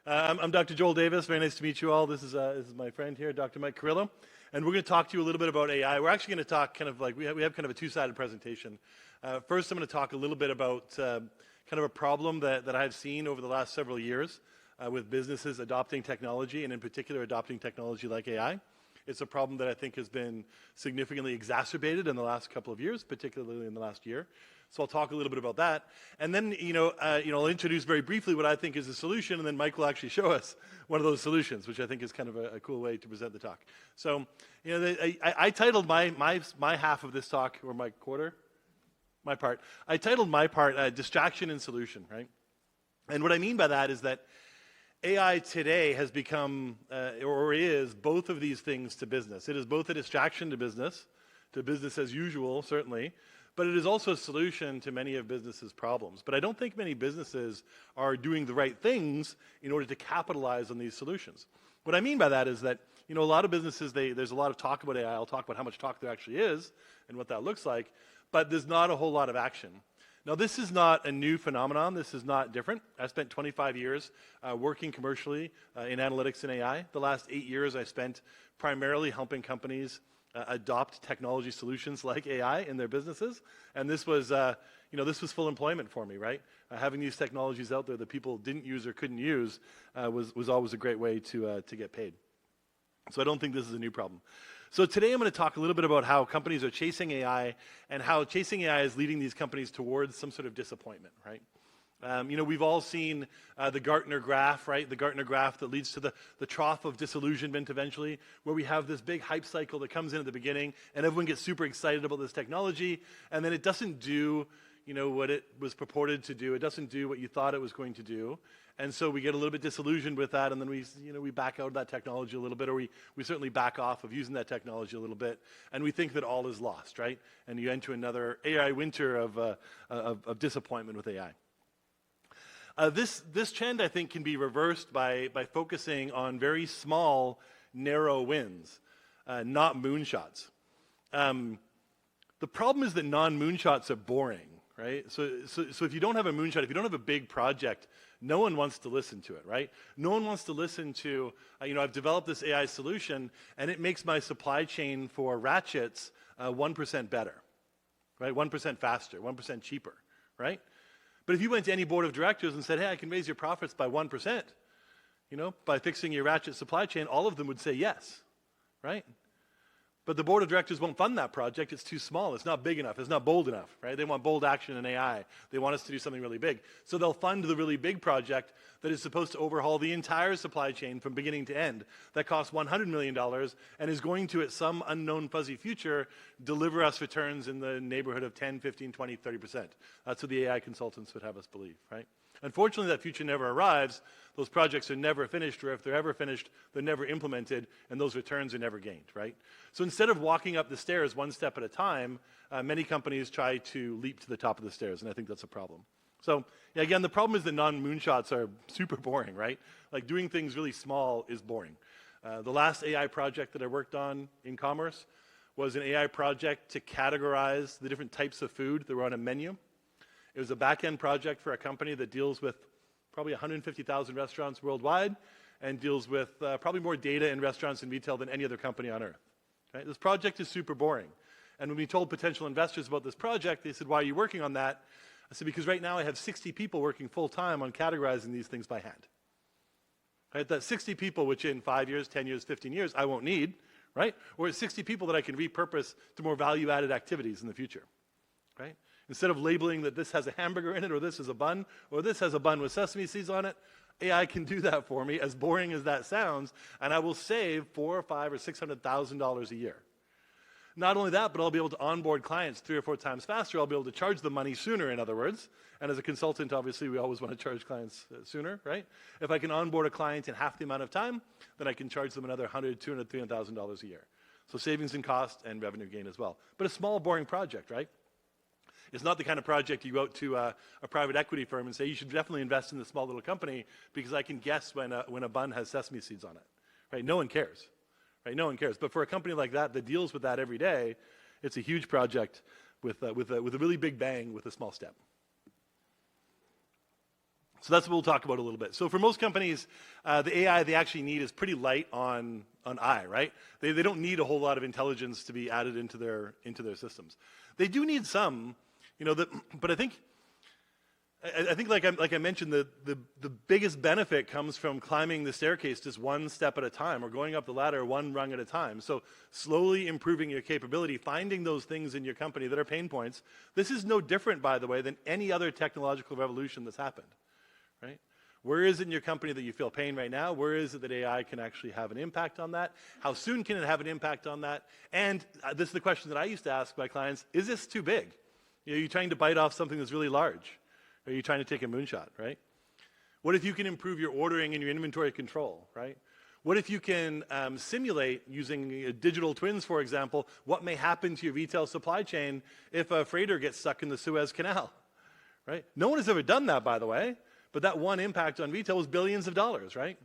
I'm Dr. Joel Davis. Very nice to meet you all. This is my friend here, Dr. Mike Carrillo. And we're going to talk to you a little bit about AI. We're actually going to talk kind of like, we have kind of a two-sided presentation. First, I'm going to talk a little bit about kind of a problem that I've seen over the last several years with businesses adopting technology, and in particular adopting technology like AI. It's a problem that I think has been significantly exacerbated in the last couple of years, particularly in the last year. So I'll talk a little bit about that. And then, I'll introduce very briefly what I think is a solution, and then Mike will actually show us one of those solutions, which I think is kind of a cool way to present the talk. So, I titled my half of this talk, or my part, I titled my part, Distraction and Solution, right? And what I mean by that is that AI today has become, or is, both of these things to business. It is both a distraction to business as usual, certainly, but it is also a solution to many of businesses' problems. But I don't think many businesses are doing the right things in order to capitalize on these solutions. What I mean by that is that, a lot of businesses, there's a lot of talk about AI. I'll talk about how much talk there actually is and what that looks like, but there's not a whole lot of action. Now, this is not a new phenomenon. This is not different. I spent 25 years working commercially in analytics and AI. The last 8 years I spent primarily helping companies adopt technology solutions like AI in their businesses. And this was, this was full employment for me, right? Having these technologies out there that people didn't use or couldn't use was always a great way to get paid. So I don't think this is a new problem. So today I'm going to talk a little bit about how companies are chasing AI and how chasing AI is leading these companies towards some sort of disappointment, right? We've all seen the Gartner graph, right? The Gartner graph that leads to the trough of disillusionment eventually, where we have this big hype cycle that comes in at the beginning, and everyone gets super excited about this technology, and then it doesn't do, what it was purported to do. It doesn't do what you thought it was going to do. And so we get a little bit disillusioned with that, and then we back out of that technology a little bit, or we certainly back off of using that technology a little bit, and we think that all is lost, right? And you enter another AI winter of disappointment with AI. This trend, I think, can be reversed by focusing on very small, narrow wins, not moonshots. The problem is that non-moonshots are boring, right? So if you don't have a moonshot, if you don't have a big project, no one wants to listen to it, right? No one wants to listen to, I've developed this AI solution, and it makes my supply chain for ratchets 1% better, right? 1% faster, 1% cheaper, right? But if you went to any board of directors and said, hey, I can raise your profits by 1%, by fixing your ratchet supply chain, all of them would say yes, right? But the board of directors won't fund that project. It's too small. It's not big enough. It's not bold enough, right? They want bold action in AI. They want us to do something really big. So they'll fund the really big project that is supposed to overhaul the entire supply chain from beginning to end. That costs $100 million and is going to, at some unknown fuzzy future, deliver us returns in the neighborhood of 10, 15, 20, 30%. That's what the AI consultants would have us believe, right? Unfortunately, that future never arrives. Those projects are never finished, or if they're ever finished, they're never implemented, and those returns are never gained, right? So instead of walking up the stairs one step at a time, many companies try to leap to the top of the stairs, and I think that's a problem. So, again, the problem is that non-moonshots are super boring, right? Like doing things really small is boring. The last AI project that I worked on in commerce was an AI project to categorize the different types of food that were on a menu. It was a back-end project for a company that deals with probably 150,000 restaurants worldwide and deals with probably more data in restaurants and retail than any other company on earth. Right? This project is super boring. And when we told potential investors about this project, they said, why are you working on that? I said, because right now I have 60 people working full-time on categorizing these things by hand. Right? That's 60 people, which in 5 years, 10 years, 15 years, I won't need, right? Or it's 60 people that I can repurpose to more value-added activities in the future, right? Instead of labeling that this has a hamburger in it, or this is a bun, or this has a bun with sesame seeds on it, AI can do that for me, as boring as that sounds, and I will save $400,000 or $500,000 or $600,000 a year. Not only that, but I'll be able to onboard clients 3 or 4 times faster. I'll be able to charge them money sooner, in other words. And as a consultant, obviously, we always want to charge clients sooner, right? If I can onboard a client in half the amount of time, then I can charge them another $100,000, $200,000, $300,000 a year. So savings in cost and revenue gain as well. But a small, boring project, right? It's not the kind of project you go out to a private equity firm and say, you should definitely invest in this small little company because I can guess when a bun has sesame seeds on it, right? No one cares, right? No one cares. But for a company like that deals with that every day, it's a huge project with a really big bang with a small step. So that's what we'll talk about a little bit. So for most companies, the AI they actually need is pretty light on I, right? They don't need a whole lot of intelligence to be added into their systems. They do need some, but I think like I mentioned, the biggest benefit comes from climbing the staircase just one step at a time, or going up the ladder one rung at a time. So slowly improving your capability, finding those things in your company that are pain points. This is no different, by the way, than any other technological revolution that's happened, right? Where is it in your company that you feel pain right now? Where is it that AI can actually have an impact on that? How soon can it have an impact on that? And this is the question that I used to ask my clients: is this too big? Are you trying to bite off something that's really large? Are you trying to take a moonshot, right? What if you can improve your ordering and your inventory control, right? What if you can simulate, using digital twins, for example, what may happen to your retail supply chain if a freighter gets stuck in the Suez Canal, right? No one has ever done that, by the way, but that one impact on retail was billions of dollars, right?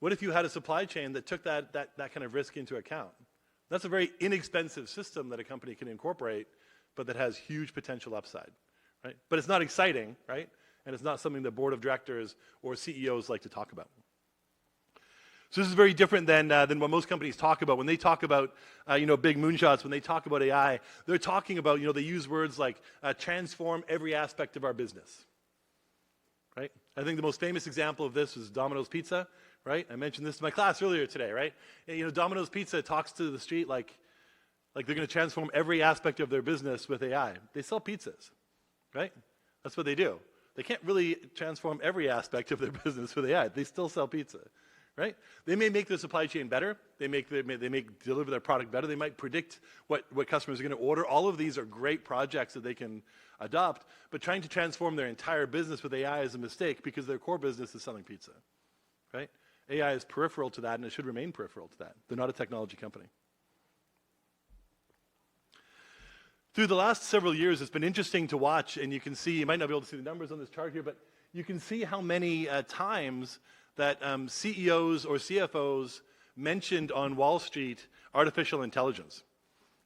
What if you had a supply chain that took that kind of risk into account? That's a very inexpensive system that a company can incorporate, but that has huge potential upside. Right? But it's not exciting, right? And it's not something that board of directors or CEOs like to talk about. So this is very different than what most companies talk about. When they talk about big moonshots, when they talk about AI, they're talking about, they use words like transform every aspect of our business. Right? I think the most famous example of this is Domino's Pizza, right? I mentioned this to my class earlier today, right? Domino's Pizza talks to the street like they're going to transform every aspect of their business with AI. They sell pizzas. Right? That's what they do. They can't really transform every aspect of their business with AI. They still sell pizza, right? They may make their supply chain better. They may deliver their product better. They might predict what customers are going to order. All of these are great projects that they can adopt, but trying to transform their entire business with AI is a mistake, because their core business is selling pizza, right? AI is peripheral to that, and it should remain peripheral to that. They're not a technology company. Through the last several years, it's been interesting to watch, and you can see, you might not be able to see the numbers on this chart here, but you can see how many times that CEOs or CFOs mentioned on Wall Street artificial intelligence.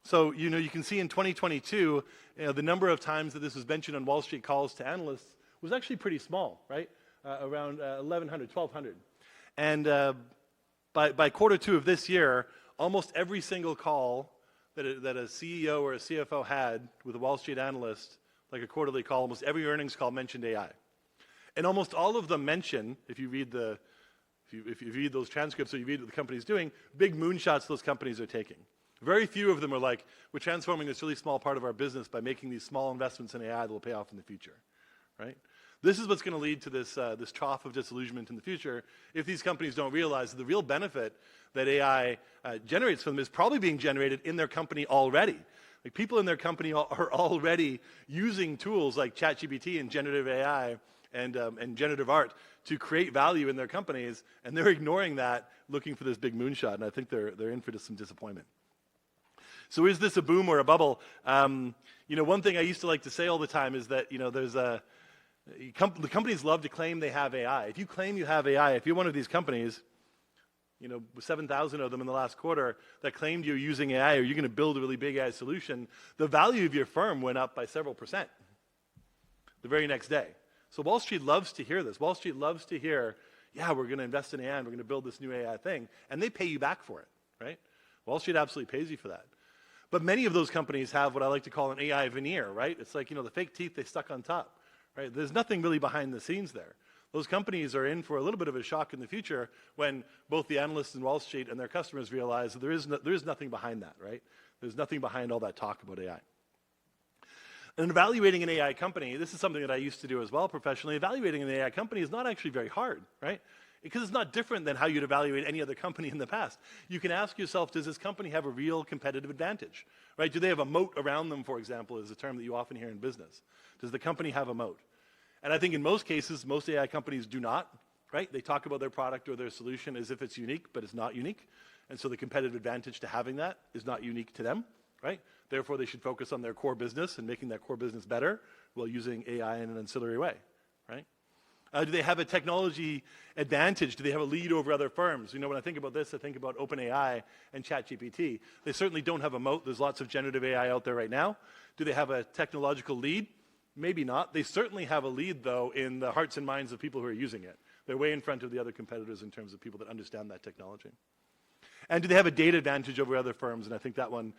So, you can see in 2022, the number of times that this was mentioned on Wall Street calls to analysts was actually pretty small, right? Around 1,100, 1,200. And by quarter two of this year, almost every single call that a CEO or a CFO had with a Wall Street analyst, like a quarterly call, almost every earnings call mentioned AI. And almost all of them mention, if you read those transcripts, or you read what the company's doing, big moonshots those companies are taking. Very few of them are like, we're transforming this really small part of our business by making these small investments in AI that will pay off in the future, right? This is what's going to lead to this trough of disillusionment in the future if these companies don't realize that the real benefit that AI generates for them is probably being generated in their company already. Like, people in their company are already using tools like ChatGPT and generative AI and generative art to create value in their companies, and they're ignoring that, looking for this big moonshot, and I think they're in for some disappointment. So is this a boom or a bubble? One thing I used to like to say all the time is that, the companies love to claim they have AI. If you claim you have AI, if you're one of these companies, 7,000 of them in the last quarter that claimed you're using AI, or you're going to build a really big AI solution, the value of your firm went up by several percent the very next day. So Wall Street loves to hear this. Wall Street loves to hear, yeah, we're going to invest in AI and we're going to build this new AI thing, and they pay you back for it, right? Wall Street absolutely pays you for that. But many of those companies have what I like to call an AI veneer, right? It's like, the fake teeth they stuck on top. Right? There's nothing really behind the scenes there. Those companies are in for a little bit of a shock in the future when both the analysts in Wall Street and their customers realize that there is nothing behind that, right? There's nothing behind all that talk about AI. And evaluating an AI company, this is something that I used to do as well professionally. Evaluating an AI company is not actually very hard, right? Because it's not different than how you'd evaluate any other company in the past. You can ask yourself, does this company have a real competitive advantage, right? Do they have a moat around them, for example, is a term that you often hear in business. Does the company have a moat? And I think in most cases, most AI companies do not, right? They talk about their product or their solution as if it's unique, but it's not unique. And so the competitive advantage to having that is not unique to them, right? Therefore, they should focus on their core business and making that core business better while using AI in an ancillary way, right? Do they have a technology advantage? Do they have a lead over other firms? When I think about this, I think about OpenAI and ChatGPT. They certainly don't have a moat. There's lots of generative AI out there right now. Do they have a technological lead? Maybe not. They certainly have a lead, though, in the hearts and minds of people who are using it. They're way in front of the other competitors in terms of people that understand that technology. And do they have a data advantage over other firms? And I think that one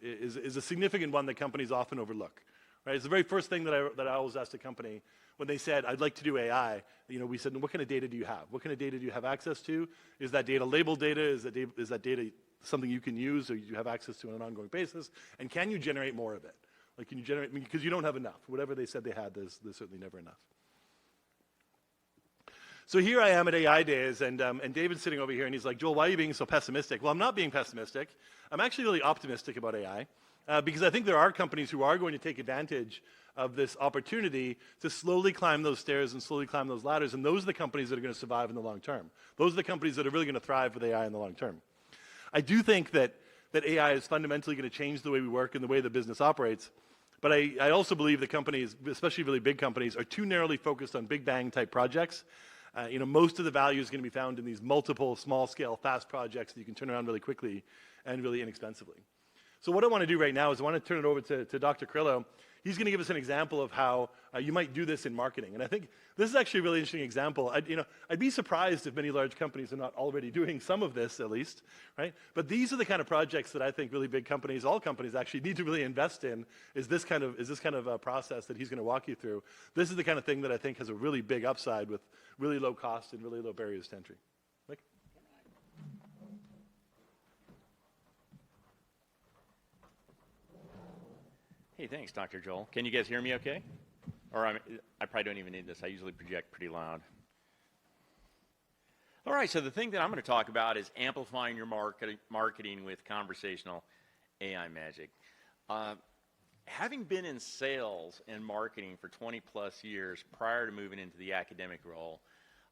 is a significant one that companies often overlook. Right? It's the very first thing that I always asked a company when they said, "I'd like to do AI." We said, "What kind of data do you have? What kind of data do you have access to? Is that data labeled data? Is that data something you can use or you have access to on an ongoing basis? And can you generate more of it? Like, can you generate? Because you don't have enough. Whatever they said they had, there's certainly never enough." So here I am at AI Days, and David's sitting over here, and he's like, "Joel, why are you being so pessimistic?" Well, I'm not being pessimistic. I'm actually really optimistic about AI, because I think there are companies who are going to take advantage of this opportunity to slowly climb those stairs and slowly climb those ladders, and those are the companies that are going to survive in the long term. Those are the companies that are really going to thrive with AI in the long term. I do think that AI is fundamentally going to change the way we work and the way the business operates, but I also believe that companies, especially really big companies, are too narrowly focused on big bang type projects. Most of the value is going to be found in these multiple small-scale, fast projects that you can turn around really quickly and really inexpensively. So what I want to do right now is I want to turn it over to Dr. Carrillo. He's going to give us an example of how you might do this in marketing. And I think this is actually a really interesting example. I'd be surprised if many large companies are not already doing some of this, at least, right? But these are the kind of projects that I think really big companies, all companies actually, need to really invest in, is this kind of a process that he's going to walk you through. This is the kind of thing that I think has a really big upside with really low cost and really low barriers to entry. Mike? Hey, thanks, Dr. Joel. Can you guys hear me okay? Or I probably don't even need this. I usually project pretty loud. All right, so the thing that I'm going to talk about is amplifying your marketing with conversational AI magic. Having been in sales and marketing for 20 plus years prior to moving into the academic role,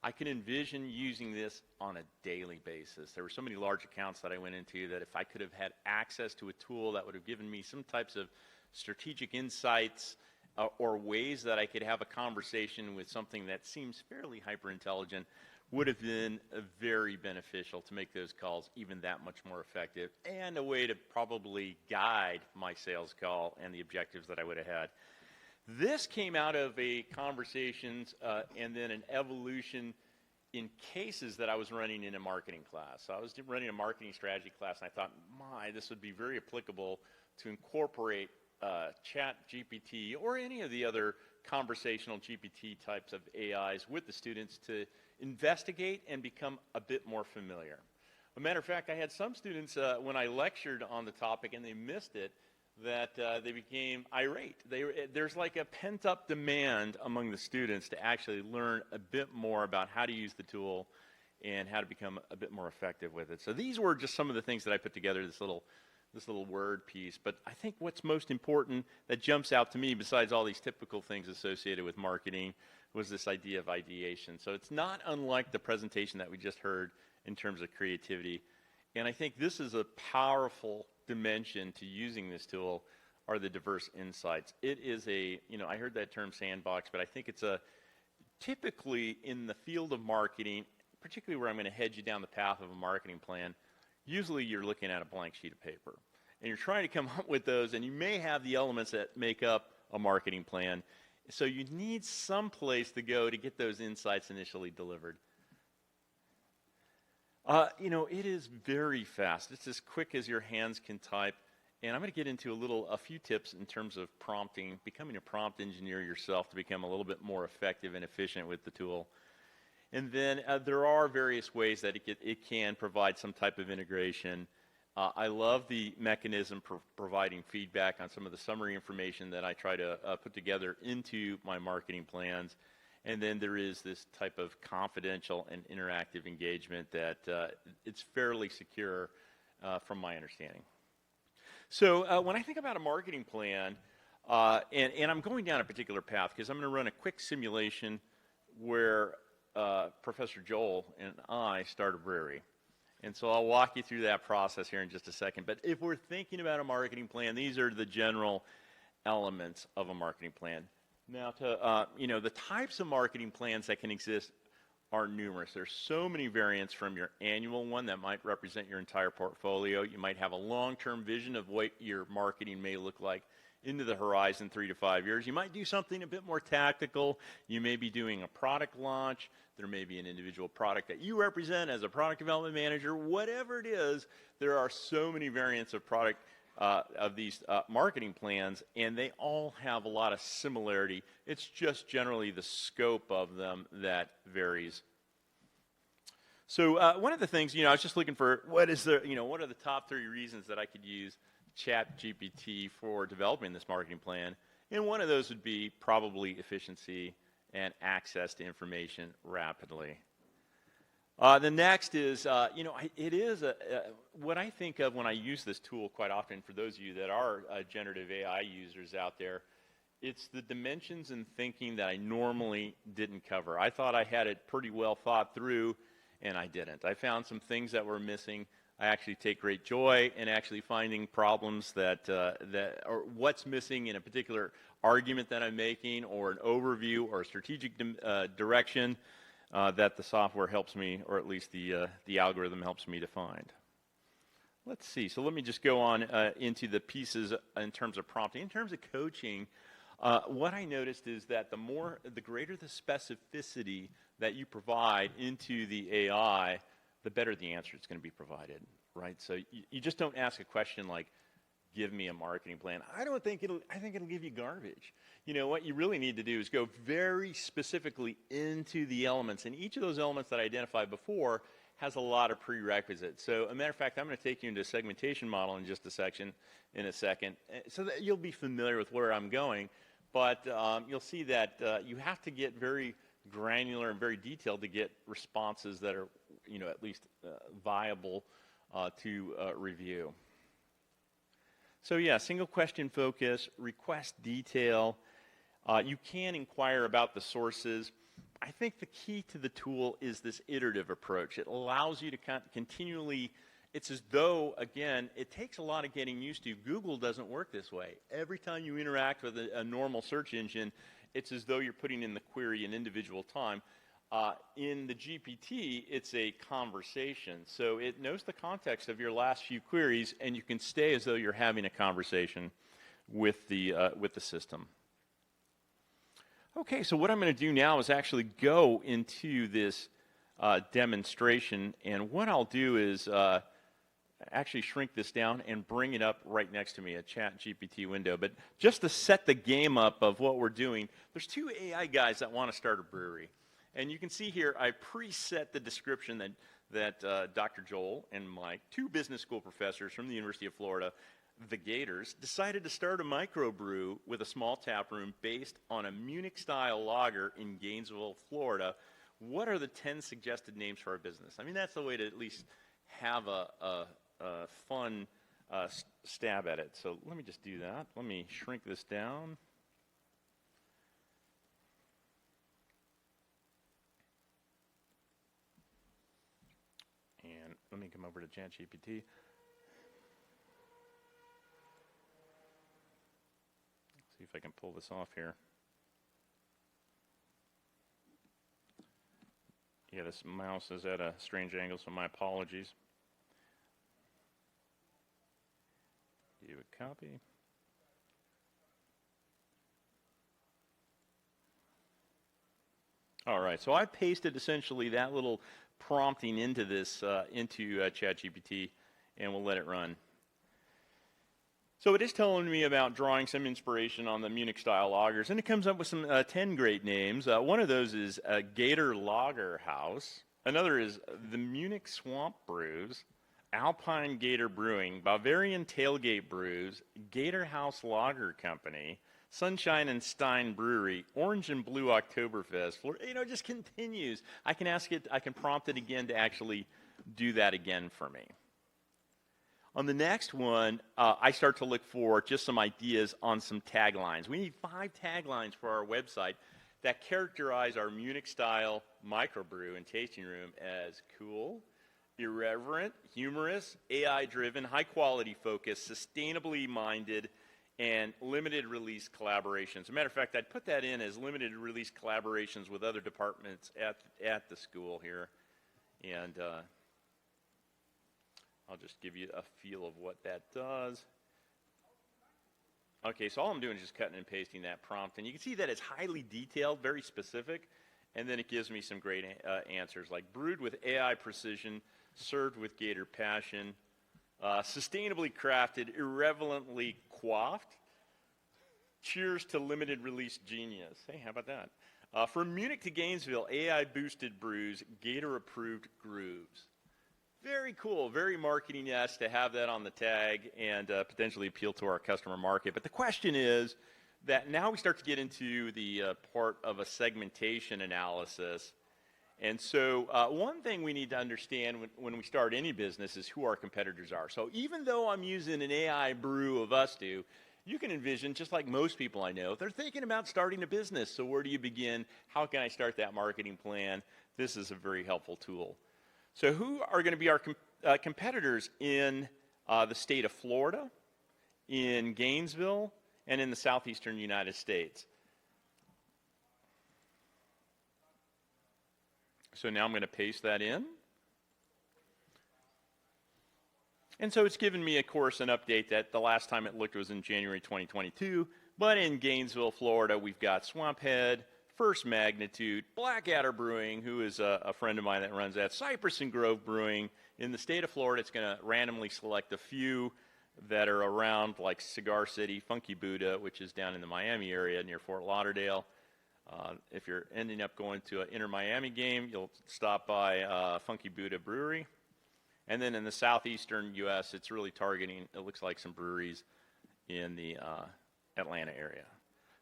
I can envision using this on a daily basis. There were so many large accounts that I went into that if I could have had access to a tool that would have given me some types of strategic insights or ways that I could have a conversation with something that seems fairly hyper-intelligent, would have been very beneficial to make those calls even that much more effective, and a way to probably guide my sales call and the objectives that I would have had. This came out of a conversations and then an evolution in cases that I was running in a marketing class. So I was running a marketing strategy class, and I thought, this would be very applicable to incorporate Chat GPT or any of the other conversational GPT types of AIs with the students to investigate and become a bit more familiar. As a matter of fact, I had some students when I lectured on the topic and they missed it, that they became irate. There's like a pent-up demand among the students to actually learn a bit more about how to use the tool and how to become a bit more effective with it. So these were just some of the things that I put together, this little word piece. But I think what's most important that jumps out to me, besides all these typical things associated with marketing, was this idea of ideation. So it's not unlike the presentation that we just heard in terms of creativity. And I think this is a powerful dimension to using this tool, are the diverse insights. It is I heard that term sandbox, but I think it's typically in the field of marketing, particularly where I'm going to head you down the path of a marketing plan, usually you're looking at a blank sheet of paper. And you're trying to come up with those, and you may have the elements that make up a marketing plan. So you need some place to go to get those insights initially delivered. It is very fast. It's as quick as your hands can type. And I'm going to get into a few tips in terms of prompting, becoming a prompt engineer yourself to become a little bit more effective and efficient with the tool. And then there are various ways that it can provide some type of integration. I love the mechanism for providing feedback on some of the summary information that I try to put together into my marketing plans. And then there is this type of confidential and interactive engagement that it's fairly secure from my understanding. So when I think about a marketing plan, and I'm going down a particular path because I'm going to run a quick simulation where Professor Joel and I start a brewery. And so I'll walk you through that process here in just a second. But if we're thinking about a marketing plan, these are the general elements of a marketing plan. Now, the types of marketing plans that can exist are numerous. There's so many variants from your annual one that might represent your entire portfolio. You might have a long-term vision of what your marketing may look like into the horizon 3 to 5 years. You might do something a bit more tactical. You may be doing a product launch. There may be an individual product that you represent as a product development manager. Whatever it is, there are so many variants of product of these marketing plans, and they all have a lot of similarity. It's just generally the scope of them that varies. So one of the things, I was just looking for what are the top 3 reasons that I could use ChatGPT for developing this marketing plan, and one of those would be probably efficiency and access to information rapidly. The next is, it is what I think of when I use this tool quite often. For those of you that are generative AI users out there, it's the dimensions and thinking that I normally didn't cover. I thought I had it pretty well thought through, and I didn't. I found some things that were missing. I actually take great joy in actually finding problems that or what's missing in a particular argument that I'm making, or an overview, or a strategic direction that the software helps me, or at least the algorithm helps me to find. Let's see. So let me just go on into the pieces in terms of prompting. In terms of coaching, what I noticed is that the greater the specificity that you provide into the AI, the better the answer is going to be provided, right? So you just don't ask a question like, give me a marketing plan. I think it'll give you garbage. What you really need to do is go very specifically into the elements, and each of those elements that I identified before has a lot of prerequisites. So, a matter of fact, I'm going to take you into a segmentation model in just a second, so that you'll be familiar with where I'm going. But you'll see that you have to get very granular and very detailed to get responses that are, at least viable to review. So yeah, single question focus, request detail. You can inquire about the sources. I think the key to the tool is this iterative approach. It allows you to continually, it's as though, again, it takes a lot of getting used to. Google doesn't work this way. Every time you interact with a normal search engine, it's as though you're putting in the query an individual time. In the GPT, it's a conversation. So it knows the context of your last few queries, and you can stay as though you're having a conversation with the system. Okay, so what I'm going to do now is actually go into this demonstration, and what I'll do is actually shrink this down and bring it up right next to me, a ChatGPT window. But just to set the game up of what we're doing, there's 2 AI guys that want to start a brewery. And you can see here, I preset the description that Dr. Joel and Mike, 2 business school professors from the University of Florida, the Gators, decided to start a microbrew with a small tap room based on a Munich-style lager in Gainesville, Florida. What are the 10 suggested names for our business? I mean, that's the way to at least have a fun stab at it. So let me just do that. Let me shrink this down. And let me come over to ChatGPT. See if I can pull this off here. Yeah, this mouse is at a strange angle, so my apologies. Do a copy. All right, so I pasted essentially that little prompting into this, into ChatGPT, and we'll let it run. So it is telling me about drawing some inspiration on the Munich-style lagers, and it comes up with some 10 great names. One of those is Gator Lager House. Another is the Munich Swamp Brews, Alpine Gator Brewing, Bavarian Tailgate Brews, Gator House Lager Company, Sunshine and Stein Brewery, Orange and Blue Oktoberfest. It just continues. I can prompt it again to actually do that again for me. On the next one, I start to look for just some ideas on some taglines. We need 5 taglines for our website that characterize our Munich-style microbrew and tasting room as cool, irreverent, humorous, AI-driven, high-quality focused, sustainably minded, and limited release collaborations. As a matter of fact, I'd put that in as limited release collaborations with other departments at the school here. And I'll just give you a feel of what that does. Okay, so all I'm doing is just cutting and pasting that prompt, and you can see that it's highly detailed, very specific, and then it gives me some great answers, like brewed with AI precision, served with Gator passion, sustainably crafted, irrelevantly quaffed. Cheers to limited release genius. Hey, how about that? From Munich to Gainesville, AI-boosted brews, Gator-approved grooves. Very cool, very marketing-esque to have that on the tag and potentially appeal to our customer market. But the question is that now we start to get into the part of a segmentation analysis. And so one thing we need to understand when we start any business is who our competitors are. So even though I'm using an AI brew of us two, you can envision, just like most people I know, they're thinking about starting a business. So where do you begin? How can I start that marketing plan? This is a very helpful tool. So who are going to be our competitors in the state of Florida, in Gainesville, and in the southeastern United States? So now I'm going to paste that in. And so it's given me, of course, an update that the last time it looked was in January 2022. But in Gainesville, Florida, we've got Swamp Head, First Magnitude, Blackadder Brewing, who is a friend of mine that runs that, Cypress and Grove Brewing. In the state of Florida, it's going to randomly select a few that are around, like Cigar City, Funky Buddha, which is down in the Miami area near Fort Lauderdale. If you're ending up going to an Inter-Miami game, you'll stop by Funky Buddha Brewery. And then in the southeastern U.S., it's really targeting, it looks like, some breweries in the Atlanta area.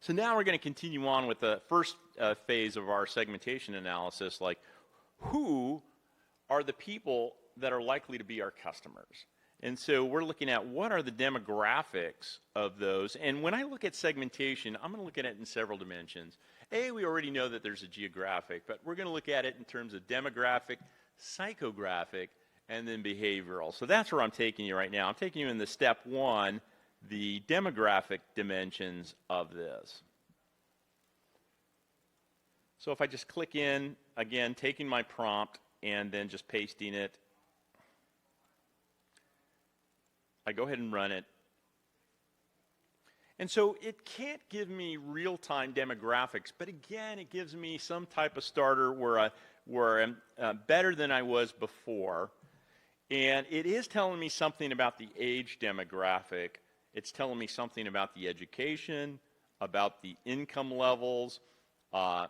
So now we're going to continue on with the first phase of our segmentation analysis, like who are the people that are likely to be our customers? And so we're looking at what are the demographics of those. And when I look at segmentation, I'm going to look at it in several dimensions. We already know that there's a geographic, but we're going to look at it in terms of demographic, psychographic, and then behavioral. So that's where I'm taking you right now. I'm taking you in the step one, the demographic dimensions of this. So if I just click in, again, taking my prompt and then just pasting it, I go ahead and run it. And so it can't give me real-time demographics, but again, it gives me some type of starter where I'm better than I was before. And it is telling me something about the age demographic. It's telling me something about the education, about the income levels, and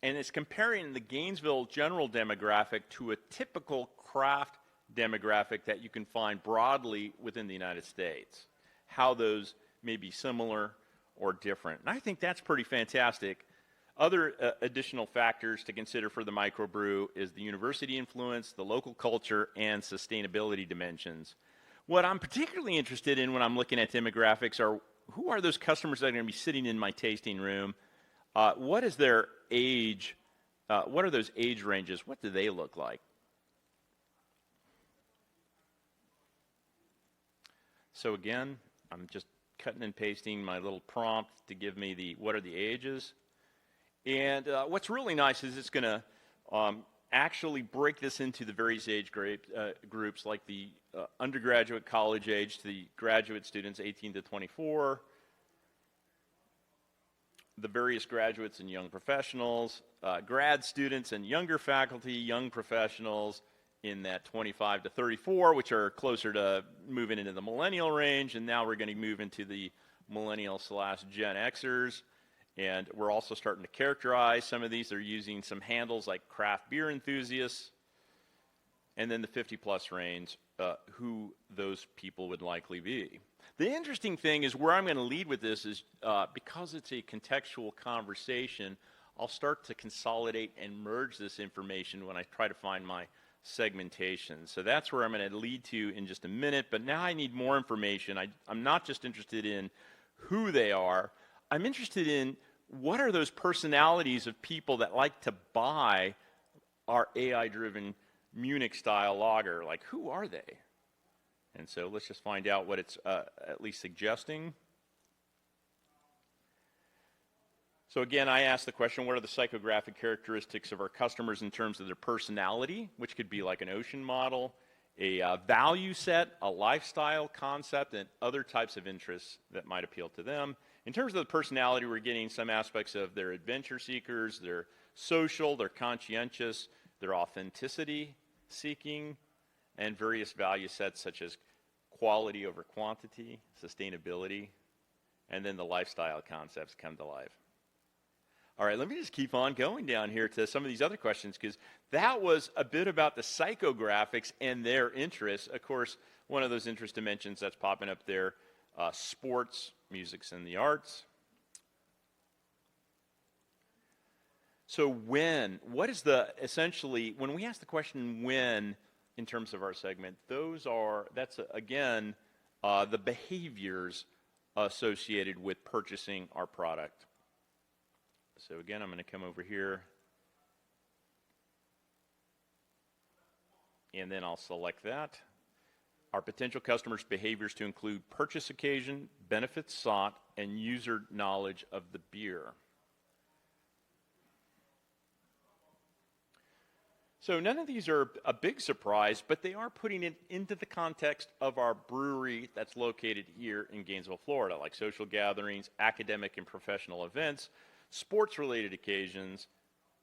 it's comparing the Gainesville general demographic to a typical craft demographic that you can find broadly within the United States, how those may be similar or different. And I think that's pretty fantastic. Other additional factors to consider for the microbrew is the university influence, the local culture, and sustainability dimensions. What I'm particularly interested in when I'm looking at demographics are who are those customers that are going to be sitting in my tasting room? What is their age? What are those age ranges? What do they look like? So again, I'm just cutting and pasting my little prompt to give me what are the ages. And what's really nice is it's going to actually break this into the various age groups, like the undergraduate college age to the graduate students, 18 to 24, the various graduates and young professionals, grad students and younger faculty, young professionals in that 25 to 34, which are closer to moving into the millennial range, and now we're going to move into the millennial/Gen Xers. And we're also starting to characterize some of these. They're using some handles like craft beer enthusiasts. And then the 50-plus range, who those people would likely be. The interesting thing is where I'm going to lead with this is because it's a contextual conversation, I'll start to consolidate and merge this information when I try to find my segmentation. So that's where I'm going to lead to in just a minute. But now I need more information. I'm not just interested in who they are. I'm interested in what are those personalities of people that like to buy our AI-driven Munich-style lager. Like, who are they? And so let's just find out what it's at least suggesting. So again, I asked the question, what are the psychographic characteristics of our customers in terms of their personality, which could be like an ocean model, a value set, a lifestyle concept, and other types of interests that might appeal to them. In terms of the personality, we're getting some aspects of their adventure seekers, their social, their conscientious, their authenticity seeking, and various value sets such as quality over quantity, sustainability, and then the lifestyle concepts come to life. All right, let me just keep on going down here to some of these other questions, because that was a bit about the psychographics and their interests. Of course, one of those interest dimensions that's popping up there, sports, musics, and the arts. So what is essentially, when we ask the question when, in terms of our segment, that's again, the behaviors associated with purchasing our product. So again, I'm going to come over here, and then I'll select that. Our potential customers' behaviors to include purchase occasion, benefits sought, and user knowledge of the beer. So none of these are a big surprise, but they are putting it into the context of our brewery that's located here in Gainesville, Florida, like social gatherings, academic and professional events, sports-related occasions,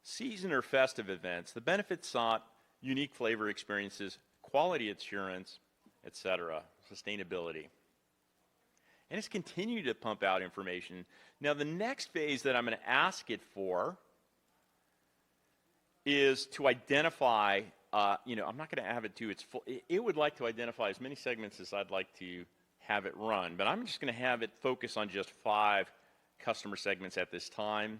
season or festive events, the benefits sought, unique flavor experiences, quality assurance, etc., sustainability. And it's continued to pump out information. Now, the next phase that I'm going to ask it for is to identify, I'm not going to have it to its full, it would like to identify as many segments as I'd like to have it run, but I'm just going to have it focus on just 5 customer segments at this time.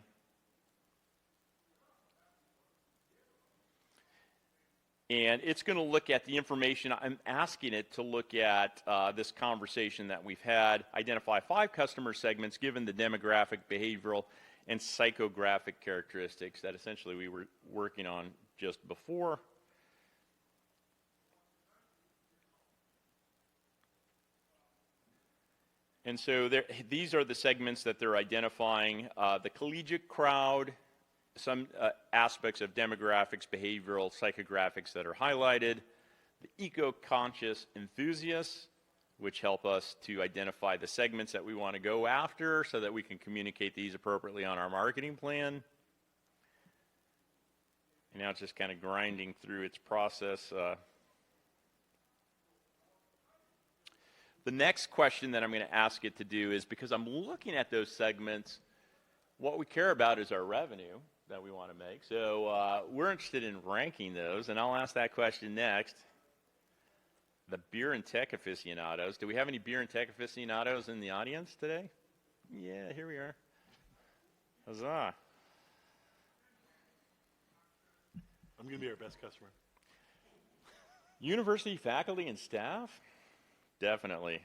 And it's going to look at the information. I'm asking it to look at this conversation that we've had, identify 5 customer segments given the demographic, behavioral, and psychographic characteristics that essentially we were working on just before. And so these are the segments that they're identifying. The collegiate crowd, some aspects of demographics, behavioral, psychographics that are highlighted. The eco-conscious enthusiasts, which help us to identify the segments that we want to go after so that we can communicate these appropriately on our marketing plan. And now it's just kind of grinding through its process. The next question that I'm going to ask it to do is, because I'm looking at those segments, what we care about is our revenue that we want to make. So we're interested in ranking those, and I'll ask that question next. The beer and tech aficionados. Do we have any beer and tech aficionados in the audience today? Yeah, here we are. Huzzah. I'm going to be our best customer. University faculty and staff? Definitely.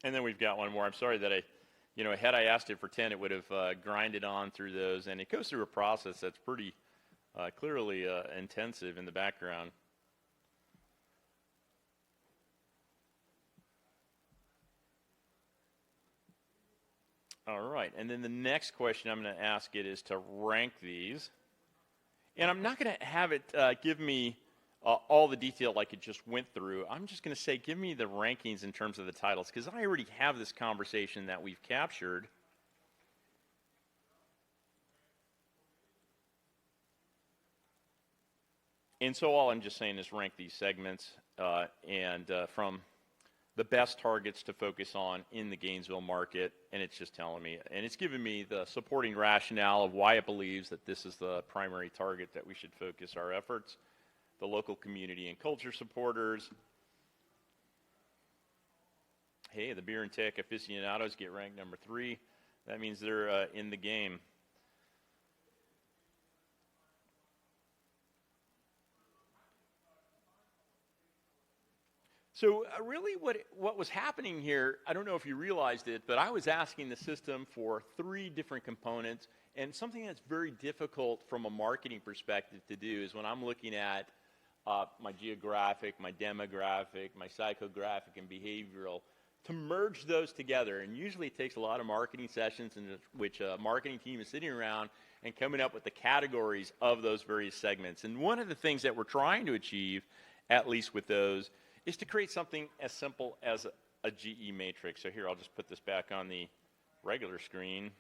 And then we've got one more. I'm sorry that had I asked it for 10, it would have grinded on through those. And it goes through a process that's pretty clearly intensive in the background. All right, and then the next question I'm going to ask it is to rank these. And I'm not going to have it give me all the detail like it just went through. I'm just going to say, give me the rankings in terms of the titles, because I already have this conversation that we've captured. And so all I'm just saying is rank these segments from the best targets to focus on in the Gainesville market, and it's just telling me, and it's giving me the supporting rationale of why it believes that this is the primary target that we should focus our efforts. The local community and culture supporters. Hey, the beer and tech aficionados get ranked number 3. That means they're in the game. So really what was happening here, I don't know if you realized it, but I was asking the system for 3 different components, and something that's very difficult from a marketing perspective to do is when I'm looking at my geographic, my demographic, my psychographic, and behavioral, to merge those together. And usually it takes a lot of marketing sessions in which a marketing team is sitting around and coming up with the categories of those various segments. And one of the things that we're trying to achieve, at least with those, is to create something as simple as a GE matrix. So here, I'll just put this back on the regular screen.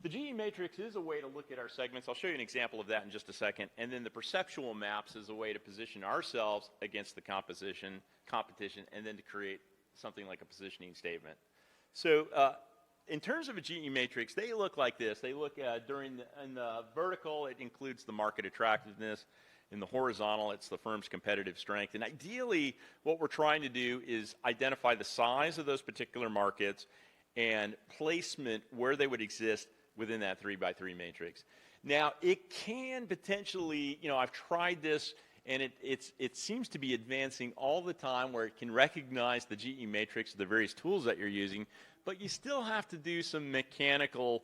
The GE matrix is a way to look at our segments. I'll show you an example of that in just a second. And then the perceptual maps is a way to position ourselves against the competition, and then to create something like a positioning statement. So in terms of a GE matrix, they look like this. They look in the vertical, it includes the market attractiveness. In the horizontal, it's the firm's competitive strength. And ideally, what we're trying to do is identify the size of those particular markets and placement where they would exist within that 3x3 matrix. Now, it can potentially, I've tried this, and it seems to be advancing all the time where it can recognize the GE matrix, the various tools that you're using, but you still have to do some mechanical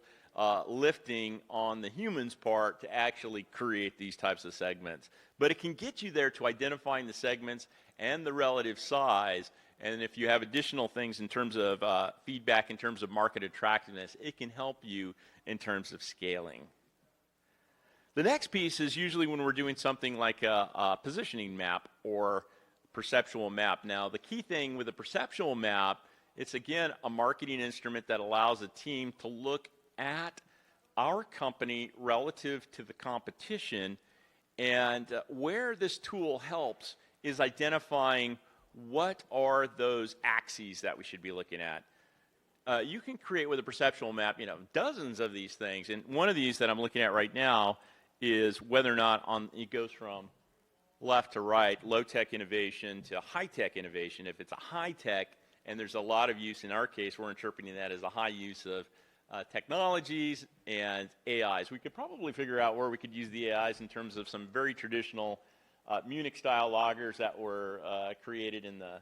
lifting on the human's part to actually create these types of segments. But it can get you there to identifying the segments and the relative size. And if you have additional things in terms of feedback, in terms of market attractiveness, it can help you in terms of scaling. The next piece is usually when we're doing something like a positioning map or perceptual map. Now, the key thing with a perceptual map, it's again a marketing instrument that allows a team to look at our company relative to the competition. And where this tool helps is identifying what are those axes that we should be looking at. You can create with a perceptual map, dozens of these things. And one of these that I'm looking at right now is whether or not it goes from left to right, low-tech innovation to high-tech innovation. If it's a high-tech, and there's a lot of use, in our case, we're interpreting that as a high use of technologies and AIs. We could probably figure out where we could use the AIs in terms of some very traditional Munich-style loggers that were created in the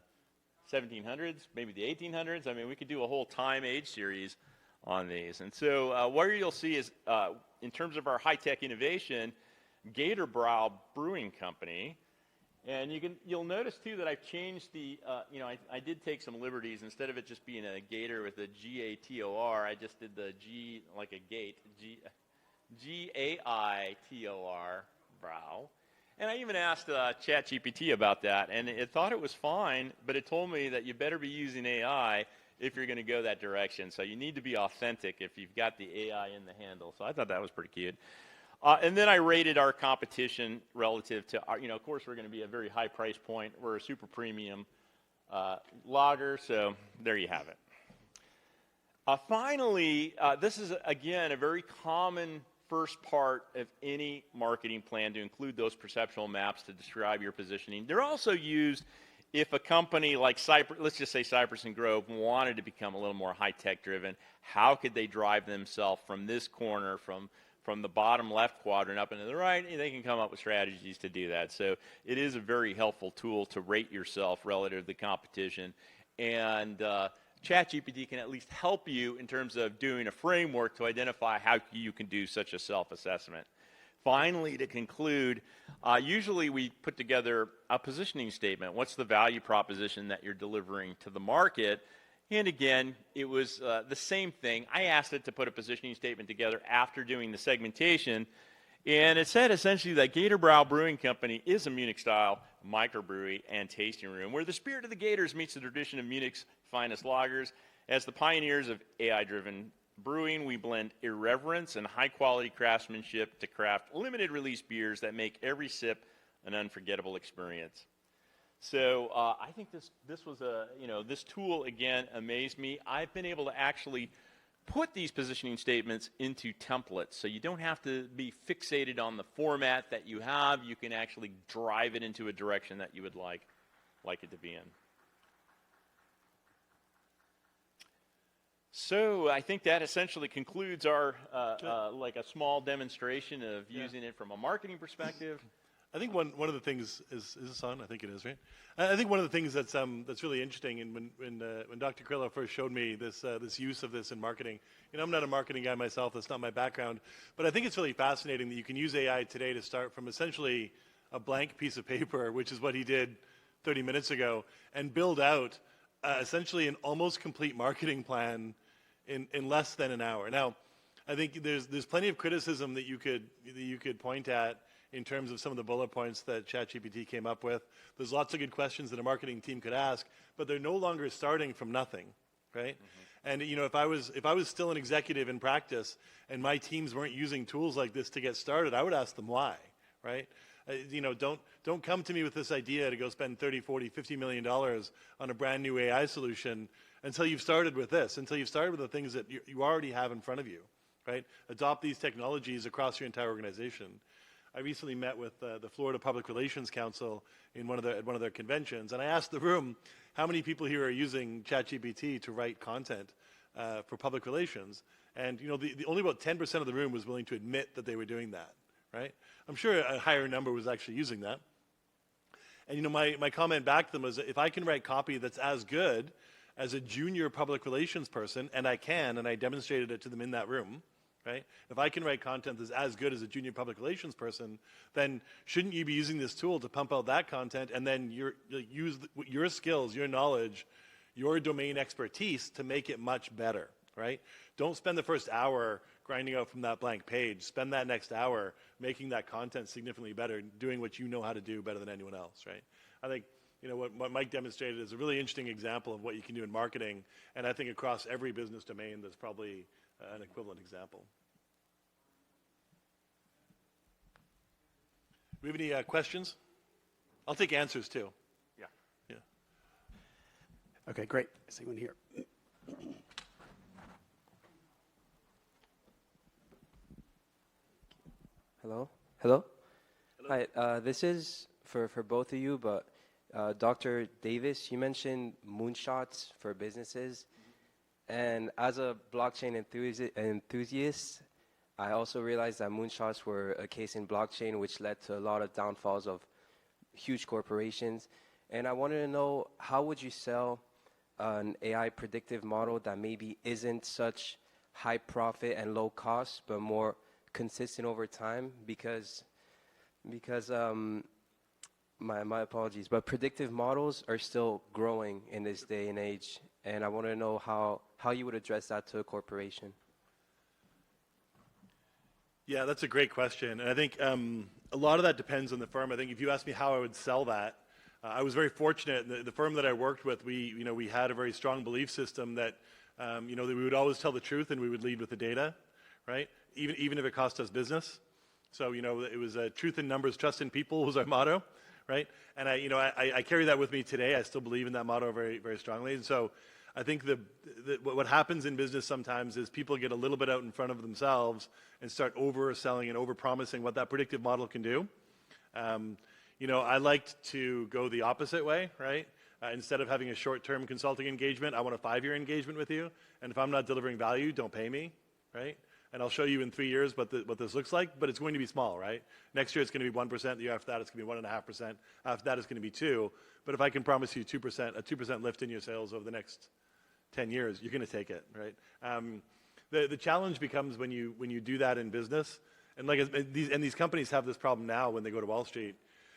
1700s, maybe the 1800s. I mean, we could do a whole time-age series on these. And so where you'll see is, in terms of our high-tech innovation, Gatorbrow Brewing Company. And you'll notice, too, that I've changed the, I did take some liberties. Instead of it just being a gator with a G-A-T-O-R, I just did the G, like a gate, G-A-I-T-O-R, brow. And I even asked ChatGPT about that, and it thought it was fine, but it told me that you better be using AI if you're going to go that direction. So you need to be authentic if you've got the AI in the handle. So I thought that was pretty cute. And then I rated our competition relative to, of course, we're going to be a very high price point. We're a super premium lager, so there you have it. Finally, this is, again, a very common first part of any marketing plan to include those perceptual maps to describe your positioning. They're also used if a company like Cypress, let's just say Cypress and Grove, wanted to become a little more high-tech driven. How could they drive themselves from this corner, from the bottom left quadrant up into the right? And they can come up with strategies to do that. So it is a very helpful tool to rate yourself relative to the competition. And ChatGPT can at least help you in terms of doing a framework to identify how you can do such a self-assessment. Finally, to conclude, usually we put together a positioning statement. What's the value proposition that you're delivering to the market? And again, it was the same thing. I asked it to put a positioning statement together after doing the segmentation. And it said essentially that Gatorbrow Brewing Company is a Munich-style microbrewery and tasting room where the spirit of the Gators meets the tradition of Munich's finest lagers. As the pioneers of AI-driven brewing, we blend irreverence and high-quality craftsmanship to craft limited-release beers that make every sip an unforgettable experience. So I think this was this tool, again, amazed me. I've been able to actually put these positioning statements into templates, so you don't have to be fixated on the format that you have. You can actually drive it into a direction that you would like it to be in. So I think that essentially concludes our like a small demonstration of using it from a marketing perspective. I think one of the things is this on? I think it is, right? I think one of the things that's really interesting, and when Dr. Carrillo first showed me this use of this in marketing, I'm not a marketing guy myself. That's not my background, but I think it's really fascinating that you can use AI today to start from essentially a blank piece of paper, which is what he did 30 minutes ago and build out essentially an almost complete marketing plan in less than an hour. Now, I think there's plenty of criticism that you could point at in terms of some of the bullet points that ChatGPT came up with. There's lots of good questions that a marketing team could ask, but they're no longer starting from nothing, right? Mm-hmm. And if I was still an executive in practice and my teams weren't using tools like this to get started, I would ask them why, right? Don't come to me with this idea to go spend 30, 40, 50 million dollars on a brand new AI solution until you've started with this, until you've started with the things that you already have in front of you, right? Adopt these technologies across your entire organization. I recently met with the Florida Public Relations Council at one of their conventions, and I asked the room, how many people here are using ChatGPT to write content for public relations? And the only about 10% of the room was willing to admit that they were doing that, right? I'm sure a higher number was actually using that. And my comment back to them was, if I can write copy that's as good as a junior public relations person, and I demonstrated it to them in that room, right? If I can write content that's as good as a junior public relations person, then shouldn't you be using this tool to pump out that content and then use your skills, your knowledge, your domain expertise to make it much better, right? Don't spend the first hour grinding out from that blank page. Spend that next hour making that content significantly better, doing what you know how to do better than anyone else, right? I think what Mike demonstrated is a really interesting example of what you can do in marketing, and I think across every business domain there's probably an equivalent example. Do we have any questions? I'll take answers too. Yeah. Yeah. Okay, great. I see one here. Hello? Hello? Hello. Hi, this is for both of you, but Dr. Davis, you mentioned moonshots for businesses. And as a blockchain enthusiast, I also realized that moonshots were a case in blockchain, which led to a lot of downfalls of huge corporations. And I wanted to know, how would you sell an AI predictive model that maybe isn't such high profit and low cost, but more consistent over time? Because my apologies, but predictive models are still growing in this day and age. And I want to know how you would address that to a corporation. Yeah, that's a great question. And I think a lot of that depends on the firm. I think if you ask me how I would sell that, I was very fortunate. The firm that I worked with, we had a very strong belief system that that we would always tell the truth and we would lead with the data, right? Even if it cost us business. So it was truth in numbers, trust in people was our motto, right? And I carry that with me today. I still believe in that motto very, very strongly. And so I think what happens in business sometimes is people get a little bit out in front of themselves and start overselling and overpromising what that predictive model can do. I liked to go the opposite way, right? Instead of having a short-term consulting engagement, I want a 5-year engagement with you. And if I'm not delivering value, don't pay me, right? And I'll show you in 3 years what this looks like, but it's going to be small, right? Next year it's going to be 1%. The year after that it's going to be 1.5%. After that it's going to be 2%. But if I can promise you a 2% lift in your sales over the next 10 years, you're going to take it, right? The challenge becomes when you do that in business, and these companies have this problem now when they go to Wall Street.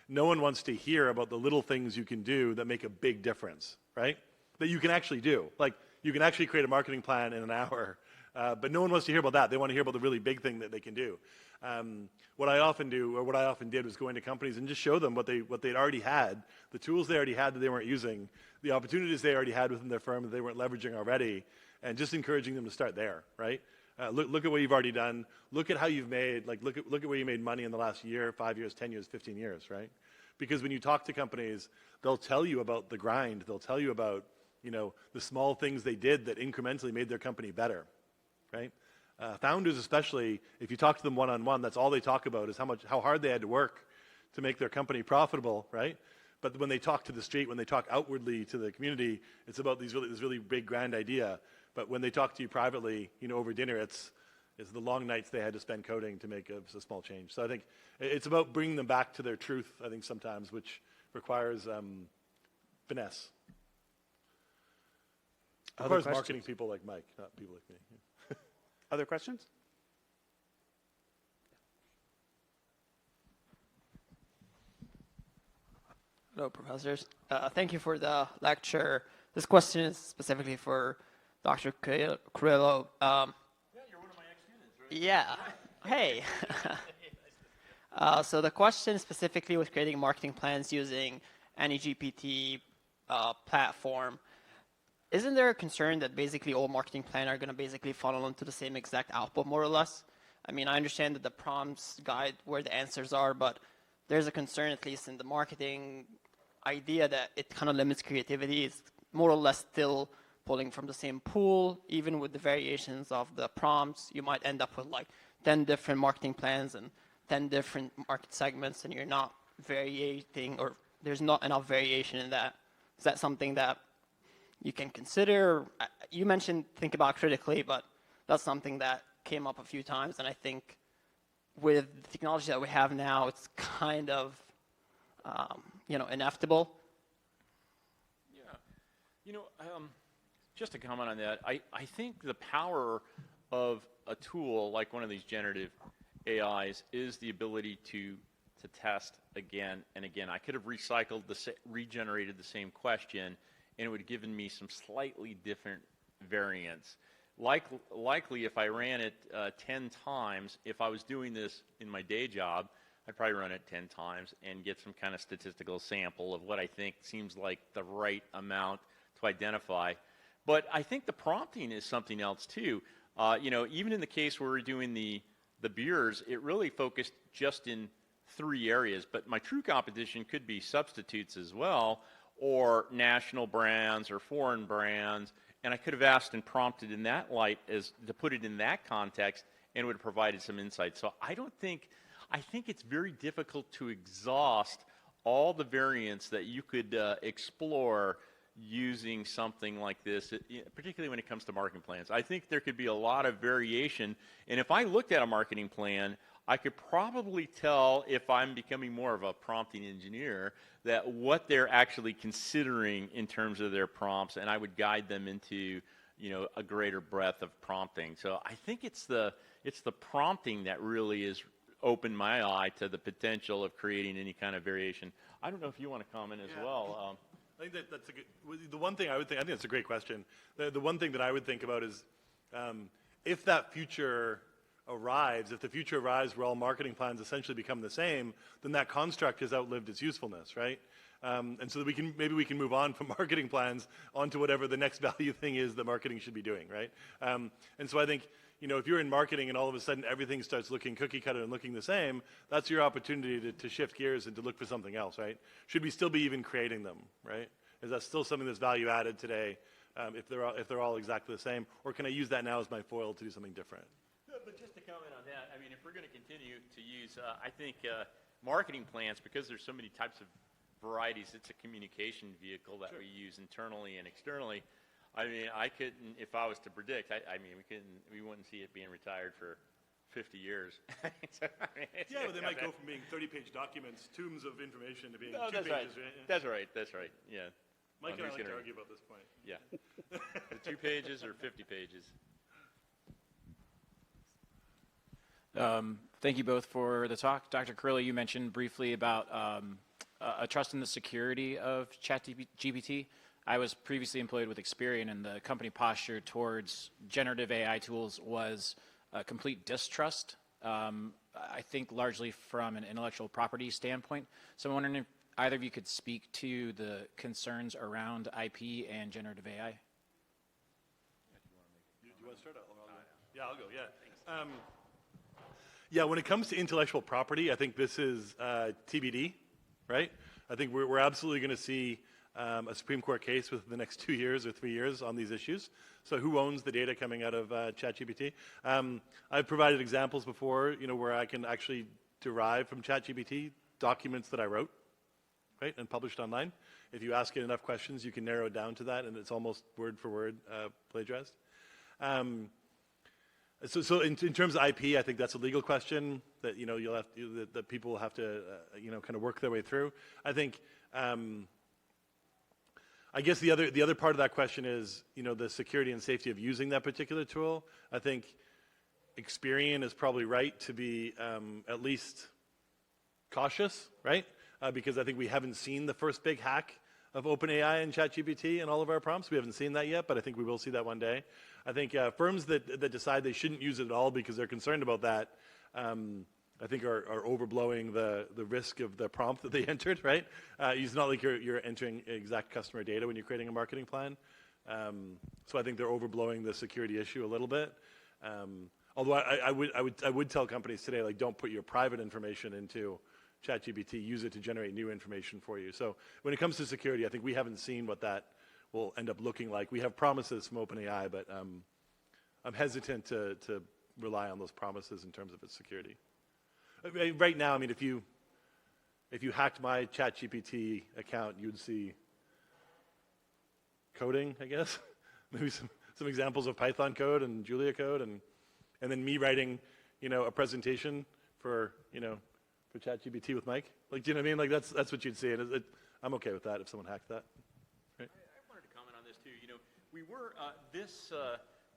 No one wants to hear about the little things you can do that make a big difference, right? That you can actually do. Like you can actually create a marketing plan in an hour, but no one wants to hear about that. They want to hear about the really big thing that they can do. What I often did was go into companies and just show them what they'd already had, the tools they already had that they weren't using, the opportunities they already had within their firm that they weren't leveraging already, and just encouraging them to start there, right? Look at what you've already done. Look at how you've made, look at where you made money in the last year, 5 years, 10 years, 15 years, right? Because when you talk to companies, they'll tell you about the grind. They'll tell you about, the small things they did that incrementally made their company better, right? Founders especially, if you talk to them one-on-one, that's all they talk about is how hard they had to work to make their company profitable, right? But when they talk to the street, when they talk outwardly to the community, it's about this really big, grand idea. But when they talk to you privately, over dinner, it's the long nights they had to spend coding to make a small change. So I think it's about bringing them back to their truth, I think sometimes, which requires finesse. It requires marketing people like Mike, not people like me. Other questions? Hello, professors. Thank you for the lecture. This question is specifically for Dr. Carrillo. Yeah, you're one of my ex-students, right? Yeah. Hey. So the question specifically was creating marketing plans using any GPT platform. Isn't there a concern that basically all marketing plans are going to basically funnel into the same exact output, more or less? I mean, I understand that the prompts guide where the answers are, but there's a concern, at least in the marketing idea, that it kind of limits creativity. It's more or less still pulling from the same pool. Even with the variations of the prompts, you might end up with like 10 different marketing plans and 10 different market segments, and you're not variating, or there's not enough variation in that. Is that something that you can consider? You mentioned think about critically, but that's something that came up a few times, and I think with the technology that we have now, it's kind of inevitable. Yeah, just to comment on that, I think the power of a tool like one of these generative AIs is the ability to test again and again. I could have regenerated the same question, and it would have given me some slightly different variants. Likely, if I ran it 10 times, if I was doing this in my day job, I'd probably run it 10 times and get some kind of statistical sample of what I think seems like the right amount to identify. But I think the prompting is something else too. Even in the case where we're doing the beers, it really focused just in 3 areas. But my true competition could be substitutes as well, or national brands or foreign brands. And I could have asked and prompted in that light as to put it in that context, and it would have provided some insight. So I think it's very difficult to exhaust all the variants that you could explore using something like this, particularly when it comes to marketing plans. I think there could be a lot of variation. And if I looked at a marketing plan, I could probably tell, if I'm becoming more of a prompting engineer, that what they're actually considering in terms of their prompts, and I would guide them into a greater breadth of prompting. So I think it's the prompting that really has opened my eye to the potential of creating any kind of variation. I don't know if you want to comment as well. I think that's a good. The one thing I think that's a great question. The one thing that I would think about is if that future arrives, if the future arrives where all marketing plans essentially become the same, then that construct has outlived its usefulness, right? And so that we can move on from marketing plans onto whatever the next value thing is that marketing should be doing, right? And so I think, if you're in marketing and all of a sudden everything starts looking cookie cutter and looking the same, that's your opportunity to shift gears and to look for something else, right? Should we still be even creating them, right? Is that still something that's value added today if they're all exactly the same? Or can I use that now as my foil to do something different? But just to comment on that, I mean, if we're going to continue to use, I think marketing plans, because there's so many types of varieties, it's a communication vehicle that we use internally and externally. I mean, I couldn't, if I was to predict, we wouldn't see it being retired for 50 years. But they might go from being 30-page documents, tombs of information, to being 2 that's pages, right. right? That's right, yeah. Mike and I like to argue about this point. Yeah. The 2 pages or 50 pages. Thank you both for the talk. Dr. Carrillo, you mentioned briefly about a trust in the security of ChatGPT. I was previously employed with Experian, and the company posture towards generative AI tools was a complete distrust, I think largely from an intellectual property standpoint. So I'm wondering if either of you could speak to the concerns around IP and generative AI. Do you want to start out? Yeah, I'll go, yeah. Yeah, when it comes to intellectual property, I think this is TBD, right? I think we're absolutely going to see a Supreme Court case within the next 2 years or 3 years on these issues. So who owns the data coming out of ChatGPT? I've provided examples before, where I can actually derive from ChatGPT documents that I wrote, right, and published online. If you ask it enough questions, you can narrow it down to that, and it's almost word for word plagiarized. So in terms of IP, I think that's a legal question that that people will have to kind of work their way through. I think I guess the other part of that question is the security and safety of using that particular tool. I think Experian is probably right to be at least cautious, right? because I think we haven't seen the first big hack of OpenAI and ChatGPT in all of our prompts. We haven't seen that yet, but I think we will see that one day. I think firms that decide they shouldn't use it at all because they're concerned about that, I think are overblowing the risk of the prompt that they entered, right? It's not like you're entering exact customer data when you're creating a marketing plan. So I think they're overblowing the security issue a little bit. Although I would tell companies today, like, don't put your private information into ChatGPT, use it to generate new information for you. So when it comes to security, I think we haven't seen what that will end up looking like. We have promises from OpenAI, but I'm hesitant to rely on those promises in terms of its security. Right now, I mean, if you hacked my ChatGPT account, you'd see coding, I guess. Maybe some examples of Python code and Julia code, and then me writing, a presentation for ChatGPT with Mike. Like, do you know what I mean? Like, that's what you'd see, and I'm okay with that if someone hacked that. Right? I wanted to comment on this too. We were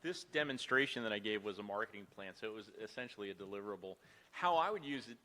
this demonstration that I gave was a marketing plan, so it was essentially a deliverable. How I would use it,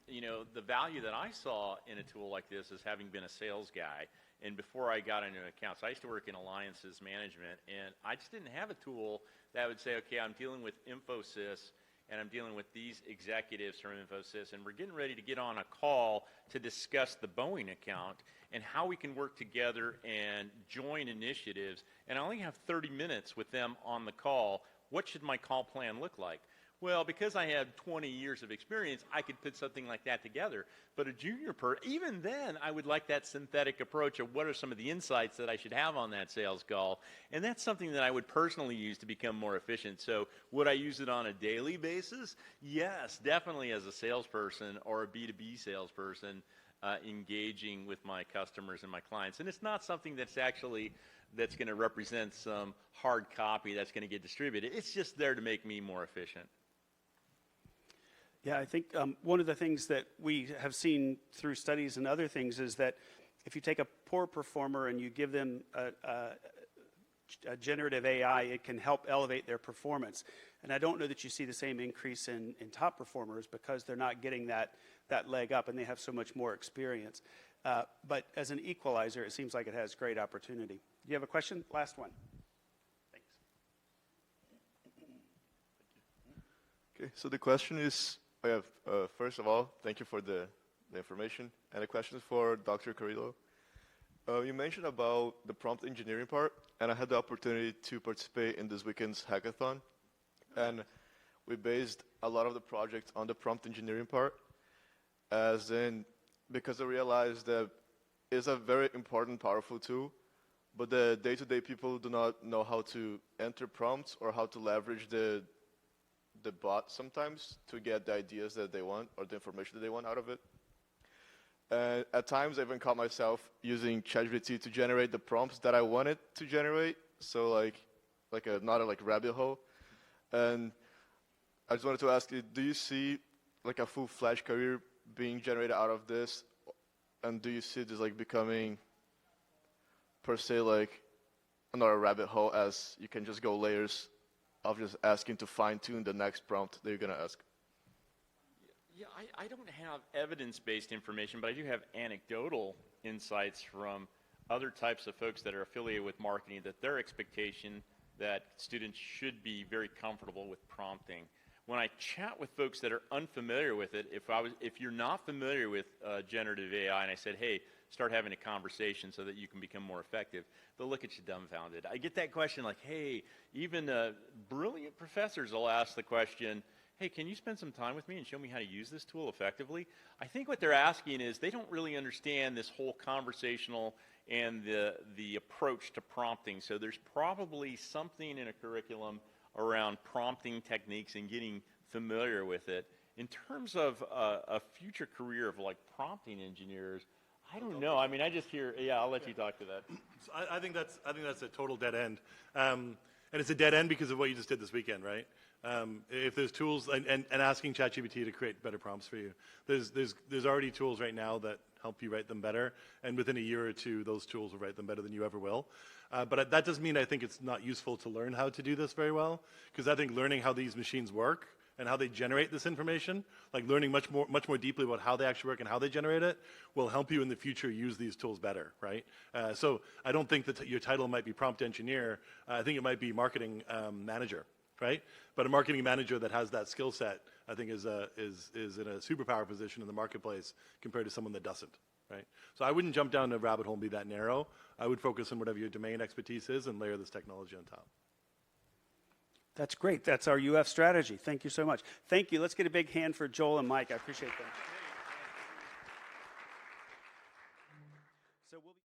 the value that I saw in a tool like this is having been a sales guy, and before I got into accounts, I used to work in alliances management, and I just didn't have a tool that would say, okay, I'm dealing with Infosys, and I'm dealing with these executives from Infosys, and we're getting ready to get on a call to discuss the Boeing account and how we can work together and join initiatives. And I only have 30 minutes with them on the call. What should my call plan look like? Well, because I have 20 years of experience, I could put something like that together. But a junior even then, I would like that synthetic approach of what are some of the insights that I should have on that sales call. And that's something that I would personally use to become more efficient. So would I use it on a daily basis? Yes, definitely as a salesperson or a B2B salesperson engaging with my customers and my clients. And it's not something that's going to represent some hard copy that's going to get distributed. It's just there to make me more efficient. Yeah, I think one of the things that we have seen through studies and other things is that if you take a poor performer and you give them a generative AI, it can help elevate their performance. And I don't know that you see the same increase in top performers because they're not getting that leg up and they have so much more experience. But as an equalizer, it seems like it has great opportunity. Do you have a question? Last one. Thanks. Okay, so the question is, first of all, thank you for the information. And the question is for Dr. Carrillo. You mentioned about the prompt engineering part, and I had the opportunity to participate in this weekend's hackathon. And we based a lot of the project on the prompt engineering part, because I realized that it's a very important, powerful tool, but the day-to-day people do not know how to enter prompts or how to leverage the bot sometimes to get the ideas that they want or the information that they want out of it. And at times, I even caught myself using ChatGPT to generate the prompts that I wanted to generate, so like a rabbit hole. And I just wanted to ask you, do you see like a full-fledged career being generated out of this? And do you see this like becoming per se like another rabbit hole, as you can just go layers of just asking to fine-tune the next prompt that you're going to ask? Yeah, I don't have evidence-based information, but I do have anecdotal insights from other types of folks that are affiliated with marketing, that their expectation that students should be very comfortable with prompting. When I chat with folks that are unfamiliar with it, if you're not familiar with generative AI, and I said, hey, start having a conversation so that you can become more effective, they'll look at you dumbfounded. I get that question like, hey, even brilliant professors will ask the question, hey, can you spend some time with me and show me how to use this tool effectively? I think what they're asking is they don't really understand this whole conversational and the approach to prompting. So there's probably something in a curriculum around prompting techniques and getting familiar with it. In terms of a future career of like prompting engineers, I don't know. I mean, I just hear, yeah, I'll let you talk to that. So I think that's a total dead end. And it's a dead end because of what you just did this weekend, right? If there's tools, and asking ChatGPT to create better prompts for you, there's already tools right now that help you write them better, and within a year or two, those tools will write them better than you ever will. But that doesn't mean I think it's not useful to learn how to do this very well, because I think learning how these machines work and how they generate this information, like learning much more deeply about how they actually work and how they generate it, will help you in the future use these tools better, right? So I don't think that your title might be prompt engineer. I think it might be marketing manager, right? But a marketing manager that has that skill set, I think, is in a superpower position in the marketplace compared to someone that doesn't, right? So I wouldn't jump down a rabbit hole and be that narrow. I would focus on whatever your domain expertise is and layer this technology on top. That's great. That's our UF strategy. Thank you so much. Thank you. Let's get a big hand for Joel and Mike. I appreciate them. So we'll be